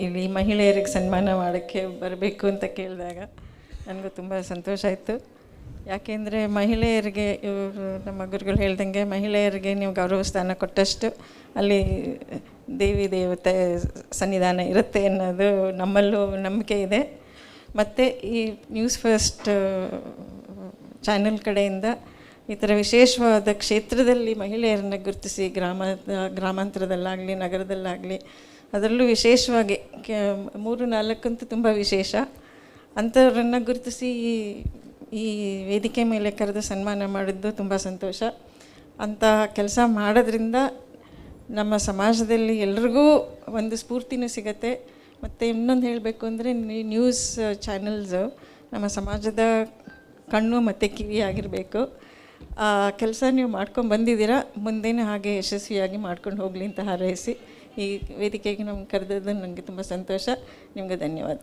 ಇಲ್ಲಿ ಮಹಿಳೆಯರಿಗೆ ಸನ್ಮಾನ ಮಾಡೋಕ್ಕೆ ಬರಬೇಕು ಅಂತ ಕೇಳಿದಾಗ ನನಗೂ ತುಂಬ ಸಂತೋಷ ಆಯಿತು. ಯಾಕೆಂದರೆ ಮಹಿಳೆಯರಿಗೆ ಇವರು ನಮ್ಮ ಗುರುಗಳು ಹೇಳ್ದಂಗೆ ಮಹಿಳೆಯರಿಗೆ ನೀವು ಗೌರವ ಸ್ಥಾನ ಕೊಟ್ಟಷ್ಟು ಅಲ್ಲಿ ದೇವಿ ದೇವತೆ ಸನ್ನಿಧಾನ ಇರುತ್ತೆ ಅನ್ನೋದು ನಮ್ಮಲ್ಲೂ ನಂಬಿಕೆ ಇದೆ. ಮತ್ತು ಈ ನ್ಯೂಸ್ ಫಸ್ಟ್ ಚಾನೆಲ್ ಕಡೆಯಿಂದ ಈ ಥರ ವಿಶೇಷವಾದ ಕ್ಷೇತ್ರದಲ್ಲಿ ಮಹಿಳೆಯರನ್ನು ಗುರುತಿಸಿ ಗ್ರಾಮಾಂತರದಲ್ಲಾಗಲಿ ನಗರದಲ್ಲಾಗಲಿ ಅದರಲ್ಲೂ ವಿಶೇಷವಾಗಿ 3-4 ಅಂತೂ ತುಂಬ ವಿಶೇಷ ಅಂಥವ್ರನ್ನು ಗುರುತಿಸಿ ಈ ವೇದಿಕೆ ಮೇಲೆ ಕರೆದು ಸನ್ಮಾನ ಮಾಡಿದ್ದು ತುಂಬ ಸಂತೋಷ. ಅಂಥ ಕೆಲಸ ಮಾಡೋದ್ರಿಂದ ನಮ್ಮ ಸಮಾಜದಲ್ಲಿ ಎಲ್ರಿಗೂ ಒಂದು ಸ್ಫೂರ್ತಿನೂ ಸಿಗತ್ತೆ. ಮತ್ತು ಇನ್ನೊಂದು ಹೇಳಬೇಕು ಅಂದರೆ ನ್ಯೂಸ್ ಚಾನೆಲ್ಸು ನಮ್ಮ ಸಮಾಜದ ಕಣ್ಣು ಮತ್ತು ಕಿವಿ ಆಗಿರಬೇಕು. ಆ ಕೆಲಸ ನೀವು ಮಾಡ್ಕೊಂಡು ಬಂದಿದ್ದೀರಾ, ಮುಂದೇನೂ ಹಾಗೆ ಯಶಸ್ವಿಯಾಗಿ ಮಾಡ್ಕೊಂಡು ಹೋಗಲಿ ಅಂತ ಹಾರೈಸಿ ಈ ವೇದಿಕೆಗೆ ನಮ್ಗೆ ಕರೆದದ್ದು ನನಗೆ ತುಂಬ ಸಂತೋಷ. ನಿಮಗೆ ಧನ್ಯವಾದ.